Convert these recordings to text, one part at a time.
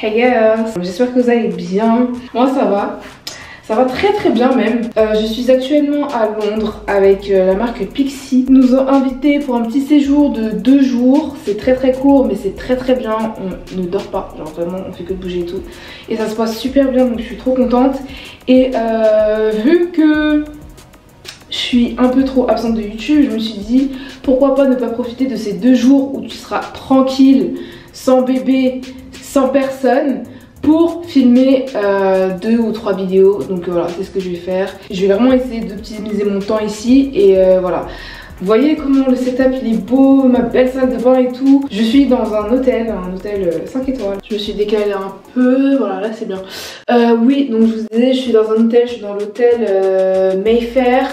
Hey girls, j'espère que vous allez bien. Moi ça va très bien même. Je suis actuellement à Londres avec la marque Pixi. Ils nous ont invités pour un petit séjour de 2 jours. C'est très court mais c'est très bien. On ne dort pas, genre vraiment on fait que de bouger et tout. Et ça se passe super bien donc je suis trop contente. Et vu que je suis un peu trop absente de YouTube, je me suis dit pourquoi pas ne pas profiter de ces 2 jours où tu seras tranquille, sans bébé, sans personne, pour filmer 2 ou 3 vidéos. Donc voilà, c'est ce que je vais faire. Je vais vraiment essayer d'optimiser mon temps ici et voilà. Vous voyez comment le setup il est beau, ma belle salle de bain et tout. Je suis dans un hôtel 5 étoiles. Je me suis décalée un peu, voilà là c'est bien. Oui, donc je vous disais, je suis dans un hôtel, je suis dans l'hôtel Mayfair.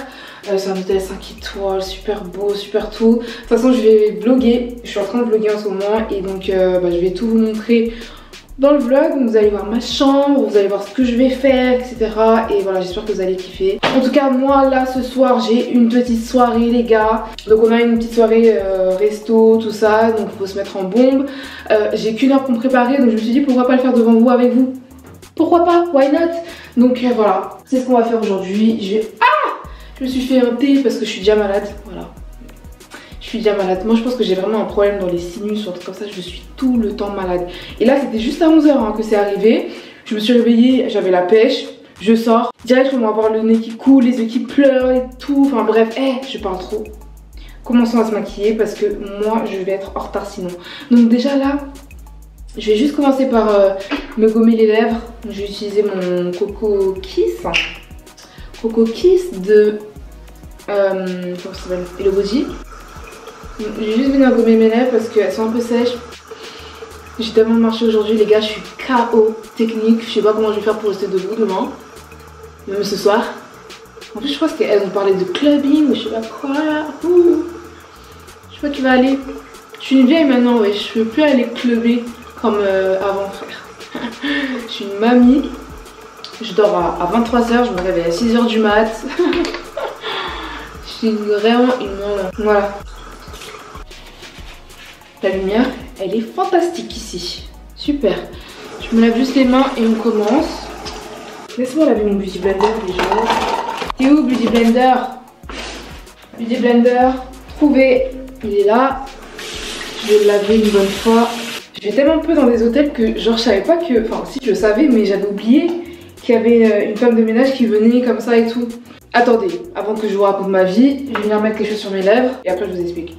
C'est un hôtel 5 étoiles, super beau, super tout. De toute façon je vais vlogger, je suis en train de vlogger en ce moment et donc je vais tout vous montrer dans le vlog. Vous allez voir ma chambre, vous allez voir ce que je vais faire, etc. Et voilà, j'espère que vous allez kiffer. En tout cas moi là ce soir j'ai une petite soirée les gars. Donc on a une petite soirée resto, tout ça, donc il faut se mettre en bombe. J'ai qu'une heure pour me préparer, donc je me suis dit pourquoi pas le faire devant vous avec vous. Pourquoi pas, why not. Donc voilà, c'est ce qu'on va faire aujourd'hui. Je me suis fait un thé parce que je suis déjà malade, voilà. Je suis déjà malade. Moi je pense que j'ai vraiment un problème dans les sinus ou un truc comme ça, je suis tout le temps malade. Et là c'était juste à 11h hein, que c'est arrivé. Je me suis réveillée, j'avais la pêche, je sors. Direct on va avoir le nez qui coule, les yeux qui pleurent et tout. Enfin bref, je parle trop. Commençons à se maquiller parce que moi je vais être en retard sinon. Donc déjà là, je vais juste commencer par me gommer les lèvres. Je vais utiliser mon Coco Kiss. Coco Kiss de comment ça s'appelle, Hello Body. Je vais juste venir gommer mes lèvres parce qu'elles sont un peu sèches. J'ai tellement marché aujourd'hui les gars, je suis KO technique. Je sais pas comment je vais faire pour rester debout demain, même ce soir. En plus je pense qu'elles ont parlé de clubbing ou je sais pas quoi là. Je sais pas qui va aller. Je suis une vieille maintenant, ouais, je peux plus aller clubber comme avant frère. Je suis une mamie. Je dors à 23h, je me réveille à 6h du mat. Je suis vraiment une maman. Voilà. La lumière, elle est fantastique ici. Super. Je me lave juste les mains et on commence. Laisse-moi laver mon Beauty Blender déjà. T'es où Beauty Blender? Beauty Blender, trouvé. Il est là. Je vais le laver une bonne fois. Je vais tellement peu dans des hôtels que genre je savais pas que... Enfin si je le savais mais j'avais oublié qu'il y avait une femme de ménage qui venait comme ça et tout. Attendez, avant que je vous raconte ma vie, je vais venir mettre quelque chose sur mes lèvres et après je vous explique.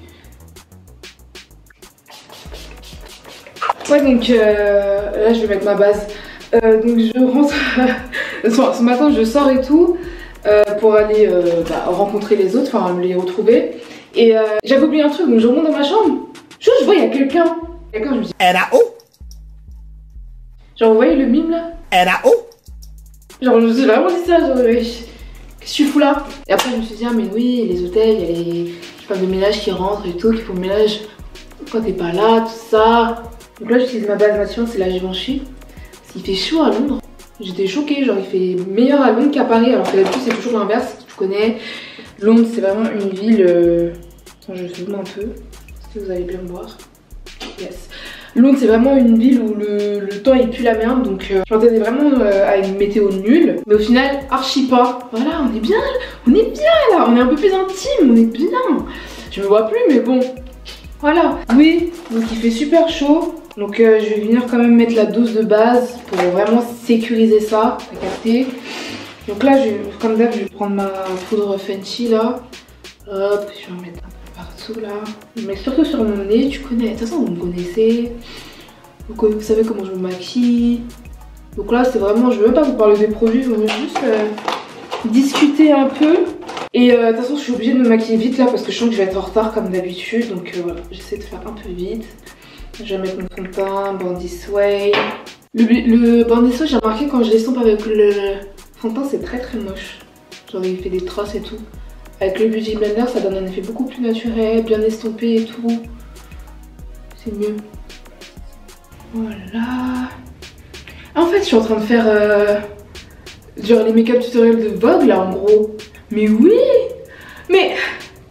Ouais donc là je vais mettre ma base. Donc je rentre, ce matin je sors et tout pour aller rencontrer les autres, enfin les retrouver. Et j'avais oublié un truc donc je remonte dans ma chambre. Je vois il y a quelqu'un. Quelqu'un je me dis... Elle a où? Genre vous voyez le mime là? Elle a où? Genre je me suis vraiment dit ça, genre qu'est-ce que tu fous là? Et après je me suis dit ah mais oui les hôtels, il y a les femmes de ménage qui rentrent et tout, qui font le ménage quand t'es pas là, tout ça. Donc là j'utilise ma base nature, c'est la Givenchy. Il fait chaud à Londres. J'étais choquée, genre il fait meilleur à Londres qu'à Paris, alors que d'habitude c'est toujours l'inverse, tu connais. Londres c'est vraiment une ville... Attends je zoome un peu, est-ce que vous allez bien me voir? Yes. Londres c'est vraiment une ville où le temps il pue la merde, donc je m'attendais vraiment à une météo nulle, mais au final archi pas. Voilà, on est bien là, on est un peu plus intime, on est bien. Je me vois plus mais bon, voilà. Oui, donc il fait super chaud, donc je vais venir quand même mettre la dose de base pour vraiment sécuriser ça, t'as capté. Donc là, comme d'hab, je vais prendre ma poudre Fenty là, hop, je vais en mettre un peu partout là, mais surtout sur mon nez, tu connais, de toute façon vous me connaissez, vous savez comment je me maquille. Donc là c'est vraiment, je veux même pas vous parler des produits, je veux juste discuter un peu. Et de toute façon je suis obligée de me maquiller vite là parce que je sens que je vais être en retard comme d'habitude. Donc voilà, j'essaie de faire un peu vite. Je vais mettre mon fond de teint, Bandit Sway. Le Bandit Sway j'ai remarqué quand je l'estompe avec le fond de teint c'est très moche. Genre il fait des traces et tout. Avec le Beauty Blender ça donne un effet beaucoup plus naturel, bien estompé et tout. C'est mieux. Voilà. En fait je suis en train de faire genre les make-up tutoriels de Vogue là en gros. Mais oui. Mais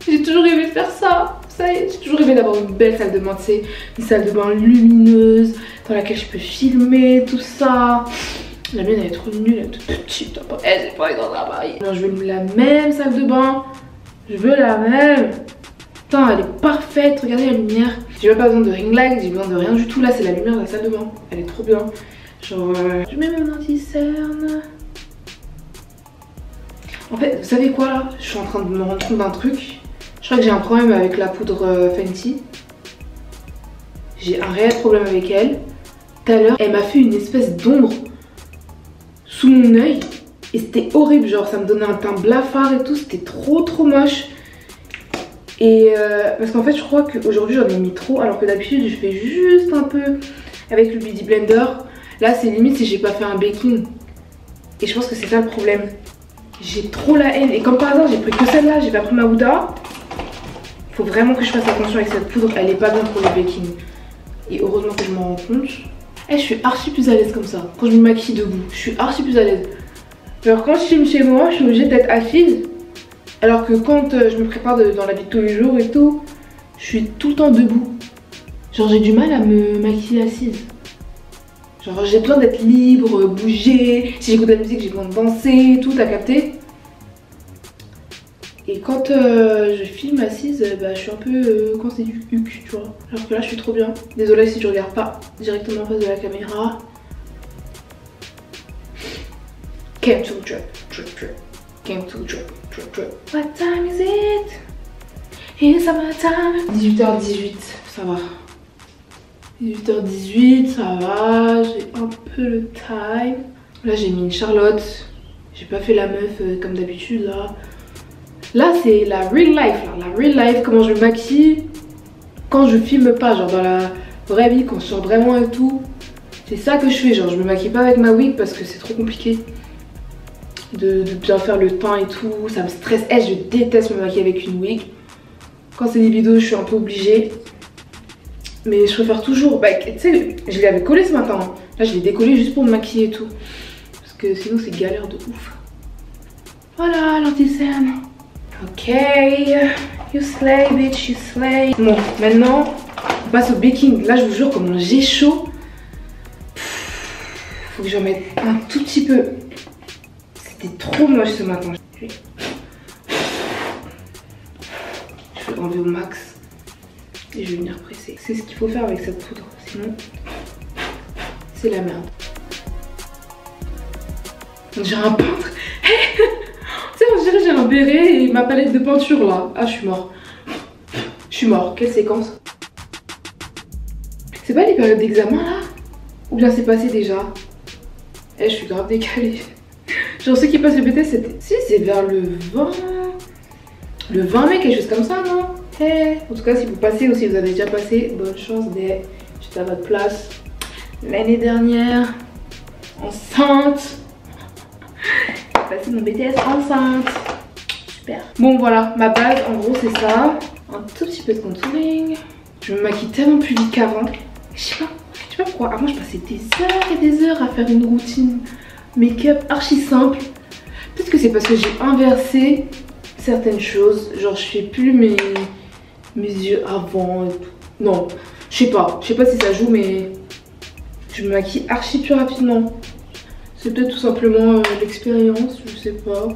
j'ai toujours rêvé de faire ça. Ça y est, j'ai toujours rêvé d'avoir une belle salle de bain, tu sais, une salle de bain lumineuse. dans laquelle je peux filmer, tout ça. La mienne elle est trop nulle, elle est toute petite. Elle c'est pas dans un bail. Non, je veux la même salle de bain. Je veux la même. Putain, elle est parfaite. Regardez la lumière. J'ai même pas besoin de ring light, j'ai besoin de rien du tout. Là, c'est la lumière de la salle de bain. Elle est trop bien. Genre, je mets mon anti-cerne. En fait, vous savez quoi là? Je suis en train de me rendre compte d'un truc. Je crois que j'ai un problème avec la poudre Fenty. J'ai un réel problème avec elle. Tout à l'heure, elle m'a fait une espèce d'ombre sous mon œil. Et c'était horrible, genre ça me donnait un teint blafard et tout. C'était trop moche. Et parce qu'en fait, je crois qu'aujourd'hui j'en ai mis trop. Alors que d'habitude, je fais juste un peu avec le Beauty Blender. Là, c'est limite si j'ai pas fait un baking. Et je pense que c'est ça le problème. J'ai trop la haine. Et comme par hasard, j'ai pris que celle-là. J'ai pas pris ma Huda. Faut vraiment que je fasse attention avec cette poudre. Elle est pas bonne pour le baking. Et heureusement que je m'en rends compte. Je suis archi plus à l'aise comme ça. Quand je me maquille debout, je suis archi plus à l'aise. Alors quand je filme chez moi, je suis obligée d'être assise. Alors que quand je me prépare dans la vie de tous les jours et tout, je suis tout le temps debout. Genre j'ai du mal à me maquiller assise. Genre j'ai besoin d'être libre, bouger. Si j'écoute de la musique, j'ai besoin de danser et tout, t'as capté? Et quand je filme assise, bah, je suis un peu coincée du huc, tu vois. Alors que là, je suis trop bien. Désolée si je regarde pas directement en face de la caméra. Came to drip, drip, drip. Came to drip, drip, drip. What time is it? It's summertime. 18h18, ça va. 18h18, ça va. J'ai un peu le time. Là, j'ai mis une Charlotte. J'ai pas fait la meuf comme d'habitude là. Là c'est la real life, là. La real life, comment je me maquille quand je filme pas, genre dans la vraie vie, quand je sors vraiment et tout. C'est ça que je fais, genre je me maquille pas avec ma wig parce que c'est trop compliqué de bien faire le teint et tout, ça me stresse. Je déteste me maquiller avec une wig. Quand c'est des vidéos, je suis un peu obligée. Mais je préfère toujours, bah tu sais, je l'avais collé ce matin. Hein. Là je l'ai décollé juste pour me maquiller et tout. Parce que sinon c'est galère de ouf. Voilà, l'anti-cerne. Ok, you slay bitch, you slay. Bon, maintenant, on passe au baking. Là, je vous jure, comment j'ai chaud. Faut que j'en mette un tout petit peu. C'était trop moche ce matin. Je vais enlever au max. Et je vais venir presser. C'est ce qu'il faut faire avec cette poudre. Sinon, c'est la merde. J'ai un peintre. Tu sais, on dirait j'ai un béret et ma palette de peinture là. Ah, je suis mort. Je suis mort. Quelle séquence? C'est pas les périodes d'examen là? Ou bien c'est passé déjà? Je suis grave décalée. Genre ceux qui passent le BTS c'était... Si, c'est vers le 20... Le 20 mai, quelque chose comme ça, non? En tout cas, si vous passez ou si vous avez déjà passé, bonne chance d'être juste à votre place. L'année dernière, enceinte. J'ai passé mon BTS enceinte. Super. Bon voilà, ma base en gros c'est ça. Un tout petit peu de contouring. Je me maquille tellement plus vite qu'avant. Je sais pas pourquoi. Avant je passais des heures et des heures à faire une routine make-up archi simple. Peut-être que c'est parce que j'ai inversé certaines choses. Genre je fais plus mes yeux avant et tout. Non, je sais pas si ça joue, mais je me maquille archi plus rapidement. C'est peut-être tout simplement l'expérience, je sais pas.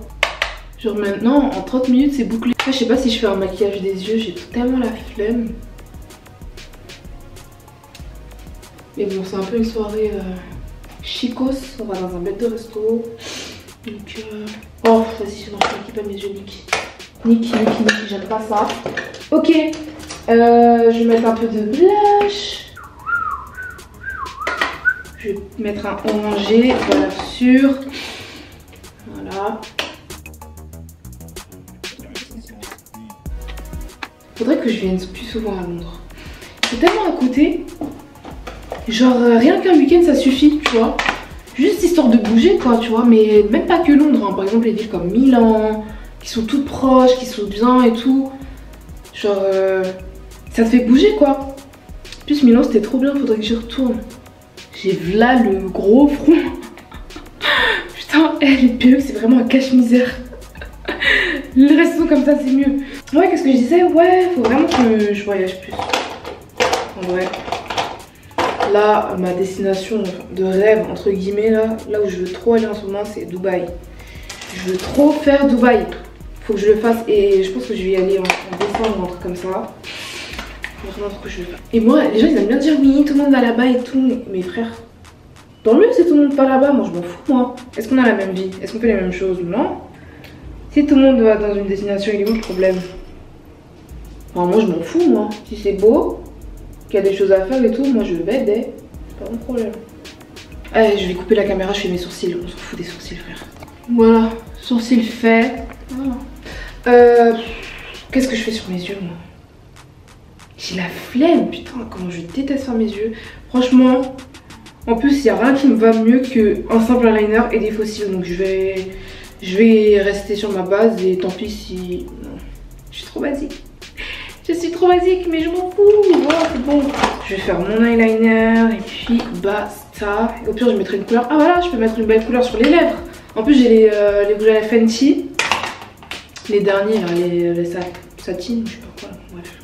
Genre maintenant, en 30 minutes, c'est bouclé. Je sais pas si je fais un maquillage des yeux, j'ai tellement la flemme. Mais bon, c'est un peu une soirée chicos. On va dans un bête de resto. Donc, oh, vas-y, non, je maquille pas mes yeux, Niki, j'aime pas ça. Ok, je vais mettre un peu de blush. Je vais mettre un orangé, voilà, sûr. Voilà. Faudrait que je vienne plus souvent à Londres. C'est tellement à côté. Genre, rien qu'un week-end, ça suffit, tu vois. Juste histoire de bouger, quoi, tu vois. Mais même pas que Londres, hein. Par exemple, les villes comme Milan, qui sont toutes proches, qui sont bien et tout. Genre, ça te fait bouger, quoi. En plus, Milan, c'était trop bien, faudrait que j'y retourne. J'ai là le gros front. Putain, les perruques, c'est vraiment un cache-misère. Le reste sont comme ça, c'est mieux. Ouais, qu'est-ce que je disais? Ouais, faut vraiment que je voyage plus. En vrai. Là, ma destination de rêve, entre guillemets, là où je veux trop aller en ce moment, c'est Dubaï. Je veux trop faire Dubaï. Faut que je le fasse et je pense que je vais y aller en décembre ou un truc comme ça. Vraiment trop que je veux faire. Et moi, les gens ils aiment bien dire oui, tout le monde va là-bas et tout. Mais frère, tant mieux si tout le monde va là-bas, moi je m'en fous moi. Est-ce qu'on a la même vie? Est-ce qu'on fait les mêmes choses? Non. Si tout le monde va dans une destination, il est où le problème? Enfin, moi je m'en fous moi. Si c'est beau, qu'il y a des choses à faire et tout, moi je vais aider. C'est pas mon problème. Allez, je vais couper la caméra, je fais mes sourcils. On s'en fout des sourcils, frère. Voilà, sourcils faits. Voilà. Qu'est-ce que je fais sur mes yeux, moi? J'ai la flemme, putain, comment je déteste faire mes yeux. Franchement, en plus, il n'y a rien qui me va mieux qu'un simple eyeliner et des faux cils. Donc je vais rester sur ma base et tant pis si... Non, je suis trop basique. Je suis trop basique, mais je m'en fous. Voilà, c'est bon. Je vais faire mon eyeliner et puis basta. Et au pire, je mettrai une couleur. Ah voilà, je peux mettre une belle couleur sur les lèvres. En plus, j'ai les rouges à lèvres Fenty. Les derniers, là, les satines, je sais pas quoi. Bref.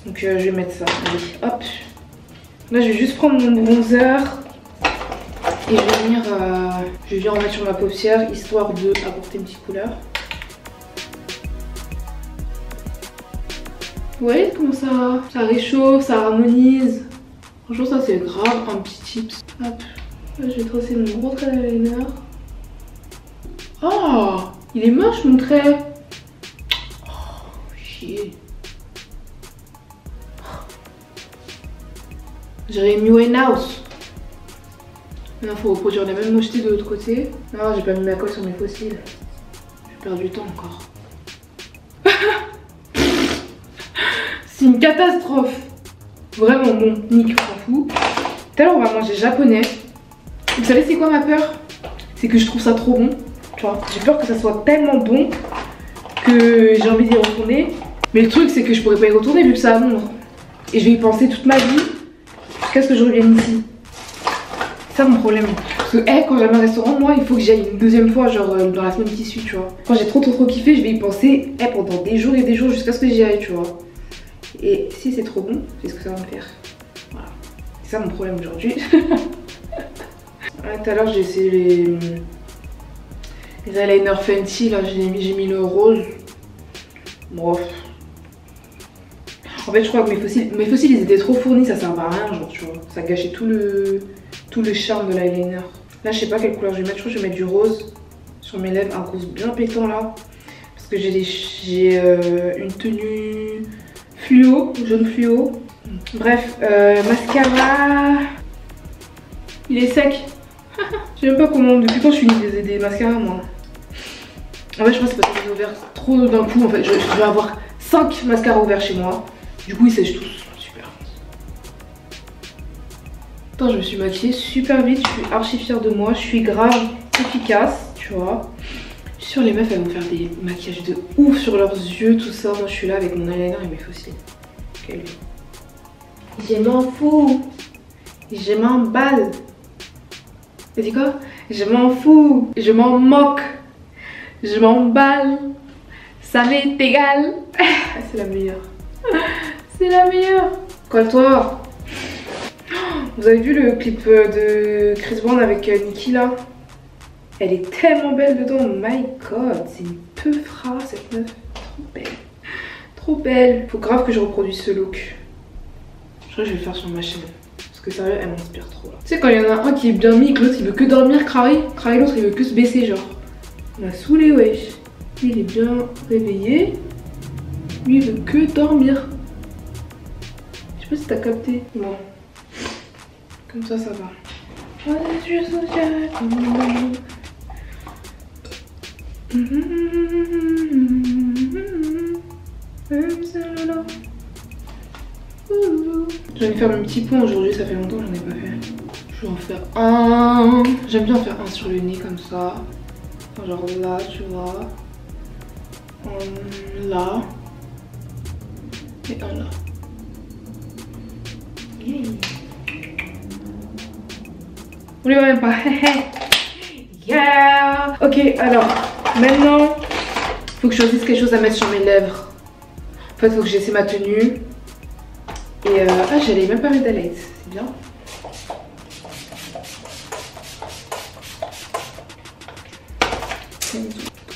Donc, je vais mettre ça. Allez, hop. Là, je vais juste prendre mon bronzer. Et je vais venir en mettre sur ma paupière, histoire de apporter une petite couleur. Vous voyez comment ça réchauffe, ça harmonise. Franchement, ça c'est grave un petit tips. Hop, là je vais tracer mon gros trait d'eyeliner. Oh, il est moche mon trait. Oh, chier. J'ai mis Winehouse. Maintenant, faut reproduire la même mocheté de l'autre côté. Non, j'ai pas mis ma colle sur mes fossiles. Je perds du temps encore. C'est une catastrophe. Vraiment bon, Nick, on s'en fout. Tout à l'heure, on va manger japonais. Vous savez, c'est quoi ma peur? C'est que je trouve ça trop bon. Tu vois, j'ai peur que ça soit tellement bon que j'ai envie d'y retourner. Mais le truc, c'est que je pourrais pas y retourner vu que ça à Londres. Et je vais y penser toute ma vie jusqu'à ce que je revienne ici. C'est ça mon problème. Parce que quand j'aime un restaurant, moi, il faut que j'aille une deuxième fois, genre dans la semaine qui suit, tu vois. Quand j'ai trop kiffé, je vais y penser pendant des jours et des jours jusqu'à ce que j'y aille, tu vois. Et si c'est trop bon, c'est ce que ça va me faire. Voilà. C'est ça mon problème aujourd'hui. Tout à l'heure, j'ai essayé les eyeliners Fenty, là, j'ai mis le rose. Bref. En fait, je crois que mes fossiles ils étaient trop fournis, ça servait à rien, genre, tu vois. Ça gâchait tout le charme de l'eyeliner. Là, je sais pas quelle couleur je vais mettre. Je crois que je vais mettre du rose sur mes lèvres, un rose bien pétant là. Parce que j'ai une tenue fluo, jaune fluo. Bref, mascara. Il est sec. Je sais même pas comment, depuis quand je finis des mascaras moi. En fait, je pense que c'est parce que j'ai ouvert trop d'un coup. En fait, je vais avoir 5 mascaras ouverts chez moi. Du coup, ils sèchent tous. Super. Attends, je me suis maquillée super vite. Je suis archi fière de moi. Je suis grave efficace, tu vois. Je suis sûre les meufs elles vont faire des maquillages de ouf sur leurs yeux, tout ça. Moi, je suis là avec mon eyeliner et mes fossiles. Quelle vie. Je m'en fous. Je m'emballe. T'as dit quoi? Je m'en fous. Je m'en moque. Je m'emballe. Ça m'est égal. C'est la meilleure. C'est la meilleure. Colle-toi. Vous avez vu le clip de Chris Brown avec Nicki là? Elle est tellement belle dedans. Oh my god. C'est une peufra cette meuf. Trop belle. Trop belle. Faut grave que je reproduise ce look. Je crois que je vais le faire sur ma chaîne. Parce que sérieux, elle m'inspire trop là. Tu sais, quand il y en a un qui est bien mis, que l'autre il veut que dormir, crailler, l'autre il veut que se baisser, genre. On a saoulé, wesh. Lui il est bien réveillé. Lui il veut que dormir. Je sais pas si t'as capté. Bon. Comme ça, ça va. Je vais me faire un petit pont aujourd'hui, ça fait longtemps que j'en ai pas fait. Je vais en faire un. J'aime bien en faire un sur le nez comme ça. Genre là, tu vois. Un là. Et un là. Yeah. On les voit même pas. Yeah. Ok, alors maintenant, faut que je choisisse quelque chose à mettre sur mes lèvres. En fait, faut que j'essaie ma tenue. Et ah, j'allais même pas mettre d'highlight, c'est bien.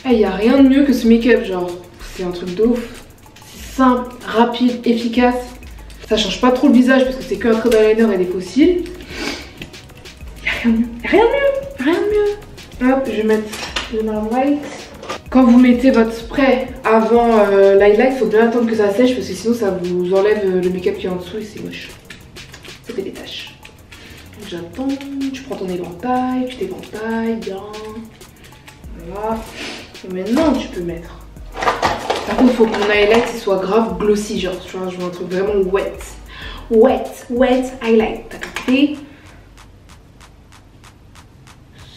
Il y a rien de mieux que ce make-up, genre. C'est un truc de ouf. C'est simple, rapide, efficace. Ça change pas trop le visage parce que c'est qu'un trait d'eyeliner et des faux cils. Il y a rien de mieux. Rien de mieux. Rien de mieux. Hop, je vais mettre le white. Quand vous mettez votre spray avant l'highlight, il faut bien attendre que ça sèche parce que sinon ça vous enlève le make-up qui est en dessous et c'est moche. Ça fait des taches. J'attends, tu prends ton éventail, tu t'éventailles bien. Voilà. Et maintenant tu peux mettre. Par contre, il faut que mon highlight soit grave glossy, genre tu vois, je veux un truc vraiment wet. Wet highlight. T'as compris?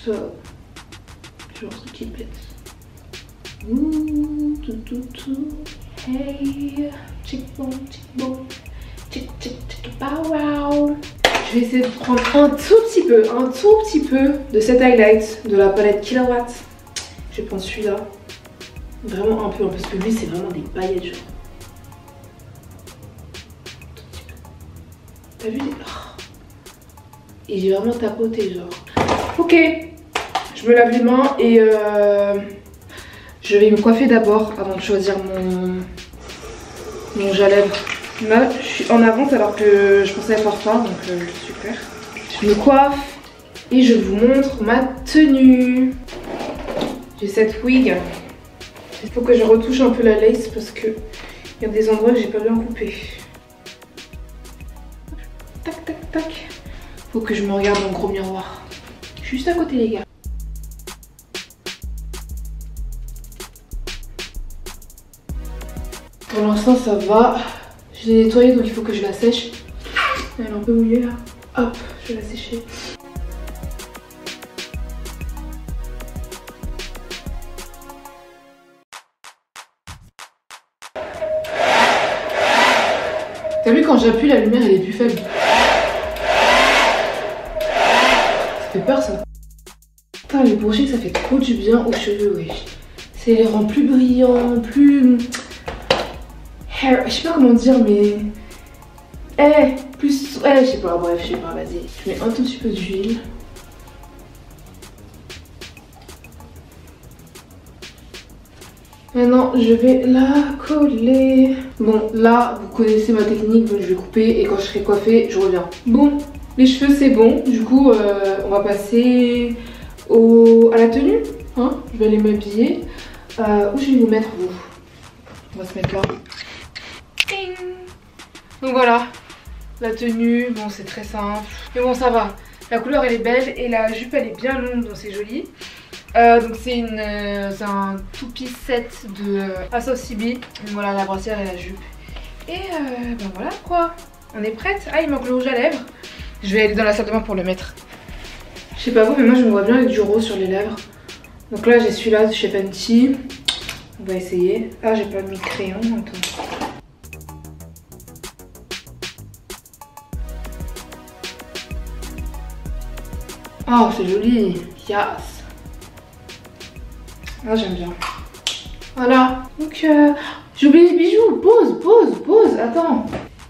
So, genre keep it. Ouh, tout. Hey, cheekbone, bow wow. Je vais essayer de prendre un tout petit peu de cet highlight de la palette Killawatt. Je vais prendre celui-là. Vraiment un peu, parce que lui c'est vraiment des paillettes genre. Tout petit peu. T'as vu les... Et j'ai vraiment tapoté genre. Ok, je me lave les mains et je vais me coiffer d'abord avant de choisir mon rouge à lèvres. Là, je suis en avance alors que je pensais être en retard, donc super. Je me coiffe et je vous montre ma tenue. J'ai cette wig. Il faut que je retouche un peu la lace parce que il y a des endroits que j'ai pas bien coupé. Tac. Faut que je me regarde dans le gros miroir. Juste à côté les gars. Pour l'instant ça va. Je l'ai nettoyée donc il faut que je la sèche. Elle est un peu mouillée là. Hop, je vais la sécher. T'as vu quand j'appuie la lumière elle est plus faible. Ça fait peur ça. Putain les brushings ça fait trop du bien aux cheveux wesh. Ça les rend plus brillants, plus... Je sais pas comment dire mais... plus... je sais pas, bref, je sais pas, vas-y. Je mets un tout petit peu d'huile. Maintenant, je vais la coller. Bon, là, vous connaissez ma technique, donc je vais couper et quand je serai coiffée, je reviens. Bon, les cheveux, c'est bon. Du coup, on va passer à la tenue. Hein, je vais aller m'habiller. Où je vais vous mettre, vous? On va se mettre là. Ding. Donc voilà, la tenue, bon c'est très simple, mais bon ça va. La couleur elle est belle et la jupe elle est bien longue donc c'est joli. Donc c'est un two-piece set de Asos-CB. Voilà la brassière et la jupe. Et ben voilà quoi, on est prête. Ah il manque le rouge à lèvres. Je vais aller dans la salle de bain pour le mettre. Je sais pas vous mais moi je me vois bien avec du rose sur les lèvres. Donc là j'ai celui-là de chez Fenty. On va essayer. Ah j'ai pas mis de crayon, attends. Oh c'est joli. Yes. Ah j'aime bien. Voilà. Donc j'ai oublié les bijoux. Pause. Attends.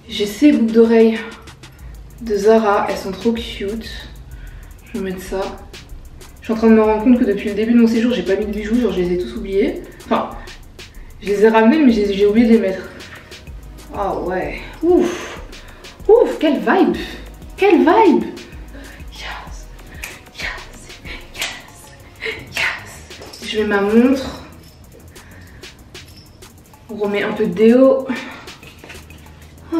J'ai ces boucles d'oreilles de Zara. Elles sont trop cute. Je vais mettre ça. Je suis en train de me rendre compte que depuis le début de mon séjour j'ai pas mis de bijoux. Genre je les ai tous oubliés. Enfin je les ai ramenés mais j'ai oublié de les mettre. Ah ouais. Ouf. Quelle vibe. Je mets ma montre. On remet un peu de déo. Oh.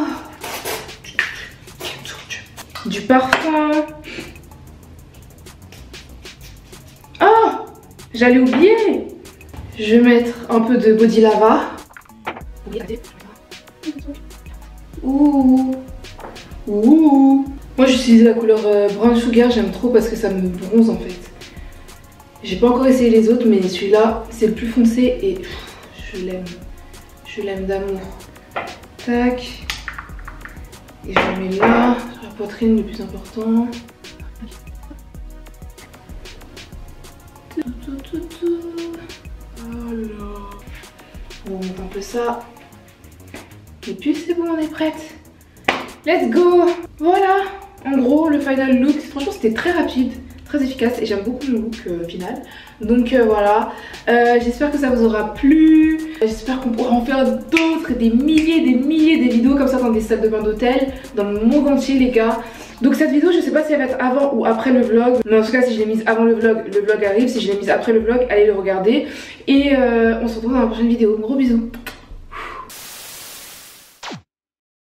Du parfum. Oh, j'allais oublier. Je vais mettre un peu de body lava. Ouh. Moi j'utilise la couleur brown sugar, j'aime trop parce que ça me bronze en fait. J'ai pas encore essayé les autres mais celui-là c'est le plus foncé et je l'aime d'amour. Tac. Et je le mets là, sur la poitrine le plus important. Voilà. On monte un peu ça. Et puis c'est bon, on est prête. Let's go. Voilà. En gros le final look, franchement c'était très rapide. très efficace et j'aime beaucoup le look final. Donc voilà, j'espère que ça vous aura plu. J'espère qu'on pourra en faire d'autres, des milliers de vidéos comme ça dans des salles de bain d'hôtel, dans le monde entier les gars. Donc cette vidéo je sais pas si elle va être avant ou après le vlog, mais en tout cas si je l'ai mise avant le vlog arrive, si je l'ai mise après le vlog, allez le regarder. Et on se retrouve dans la prochaine vidéo, gros bisous.